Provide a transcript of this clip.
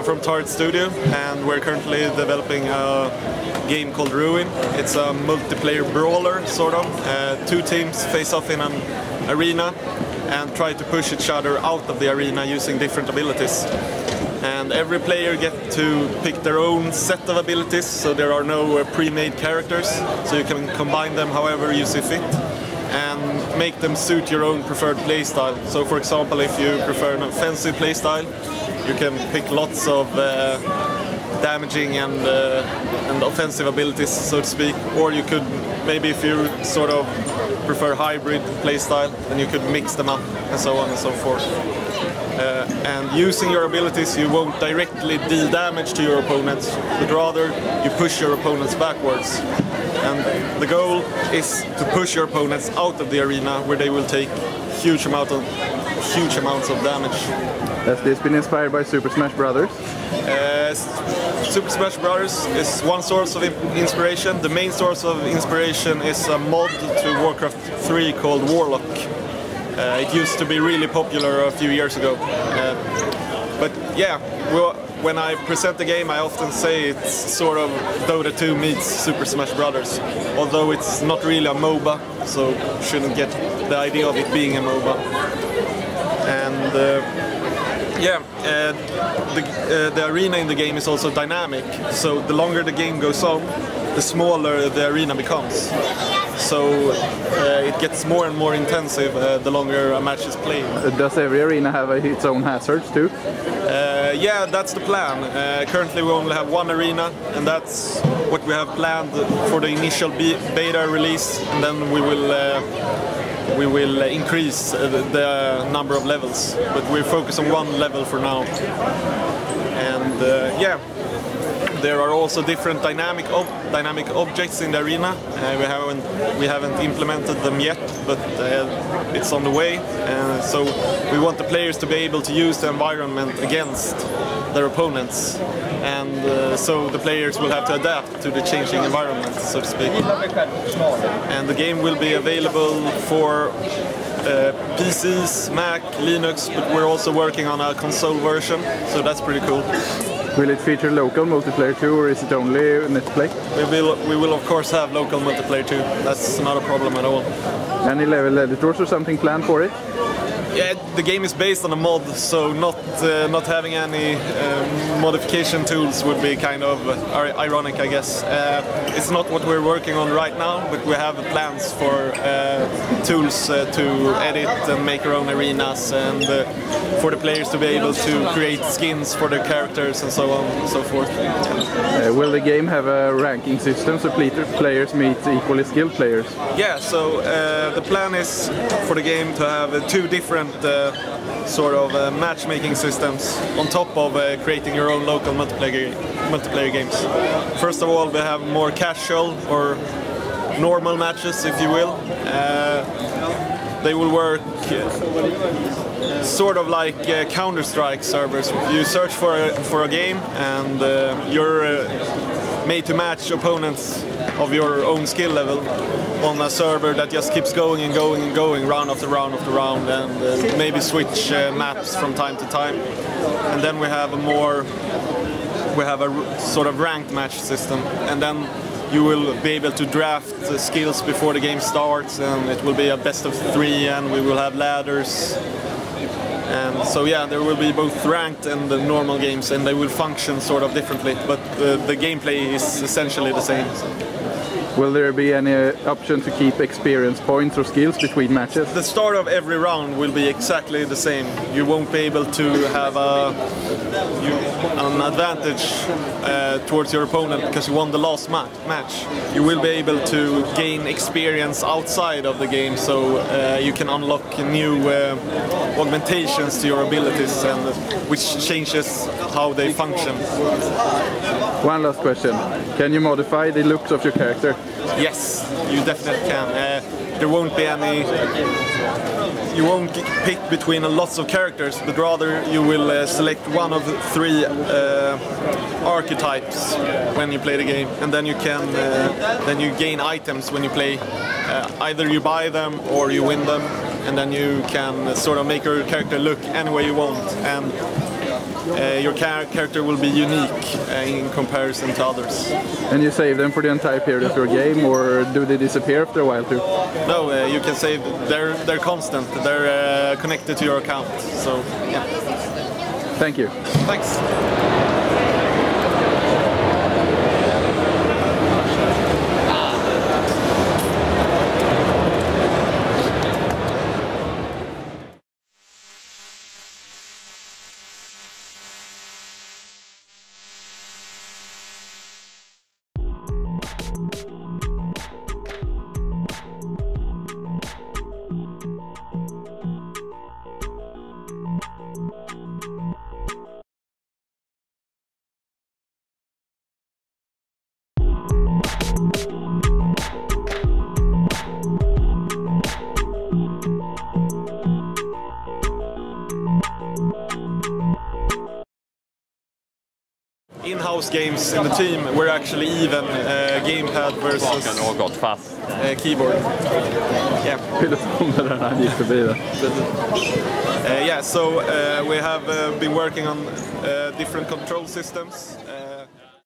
from Tarhead Studio, and we're currently developing a game called Ruin. It's a multiplayer brawler, sort of. Two teams face off in an arena and try to push each other out of the arena using different abilities. And every player gets to pick their own set of abilities, so there are no pre-made characters, so you can combine them however you see fit and make them suit your own preferred playstyle. So for example, if you prefer an offensive playstyle, you can pick lots of damaging and offensive abilities, so to speak. Or you could, maybe if you sort of prefer hybrid playstyle, then you could mix them up and so on and so forth. And using your abilities, you won't directly deal damage to your opponents, but rather you push your opponents backwards. And the goal is to push your opponents out of the arena, where they will take huge amounts of damage. Has this been inspired by Super Smash Brothers? Super Smash Brothers is one source of inspiration. The main source of inspiration is a mod to Warcraft 3 called Warlock. It used to be really popular a few years ago. But yeah, when I present the game, I often say it's sort of Dota 2 meets Super Smash Brothers. Although it's not really a MOBA, so shouldn't get the idea of it being a MOBA. And the arena in the game is also dynamic, so the longer the game goes on, the smaller the arena becomes. So it gets more and more intensive the longer a match is played. Does every arena have its own hazards too? Yeah, that's the plan. Currently we only have one arena, and that's what we have planned for the initial beta release, and then we will increase the number of levels, but we focus on one level for now. And yeah, there are also different dynamic objects in the arena. We haven't implemented them yet, but it's on the way. So we want the players to be able to use the environment against their opponents, and so the players will have to adapt to the changing environment, so to speak. And the game will be available for PCs, Mac, Linux, but we're also working on a console version, so that's pretty cool. Will it feature local multiplayer too, or is it only netplay? We will of course have local multiplayer too. That's not a problem at all. Any level editors or something planned for it? Yeah, the game is based on a mod, so not having any modification tools would be kind of ironic, I guess. It's not what we're working on right now, but we have plans for tools to edit and make our own arenas, and for the players to be able to create skins for their characters and so on and so forth. Will the game have a ranking system so players meet equally skilled players? Yeah, so the plan is for the game to have two different sort of matchmaking systems on top of creating your own local multiplayer games. First of all, we have more casual or normal matches, if you will. They will work sort of like Counter-Strike servers. You search for a game, and you're made to match opponents of your own skill level on a server that just keeps going and going and going, round after round after round, and maybe switch maps from time to time. And then we have a sort of ranked match system, and then you will be able to draft skills before the game starts, and it will be a best of 3, and we will have ladders. And so yeah, there will be both ranked and the normal games, and they will function sort of differently, but the gameplay is essentially the same. So. Will there be any option to keep experience points or skills between matches? The start of every round will be exactly the same. You won't be able to have an advantage towards your opponent because you won the last match. You will be able to gain experience outside of the game, so you can unlock new augmentations to your abilities, and which changes how they function. One last question. Can you modify the looks of your character? Yes, you definitely can. There won't be any... You won't pick between lots of characters, but rather you will select one of 3 archetypes when you play the game, and then you can then you gain items when you play. Either you buy them or you win them, and then you can sort of make your character look any way you want. And your character will be unique in comparison to others. And you save them for the entire period of your game, or do they disappear after a while too? No, you can save. They're constant. They're connected to your account. So yeah. Thank you. Thanks. In-house games in the team, we're actually even gamepad versus keyboard. Yeah. Yeah, so we have been working on different control systems.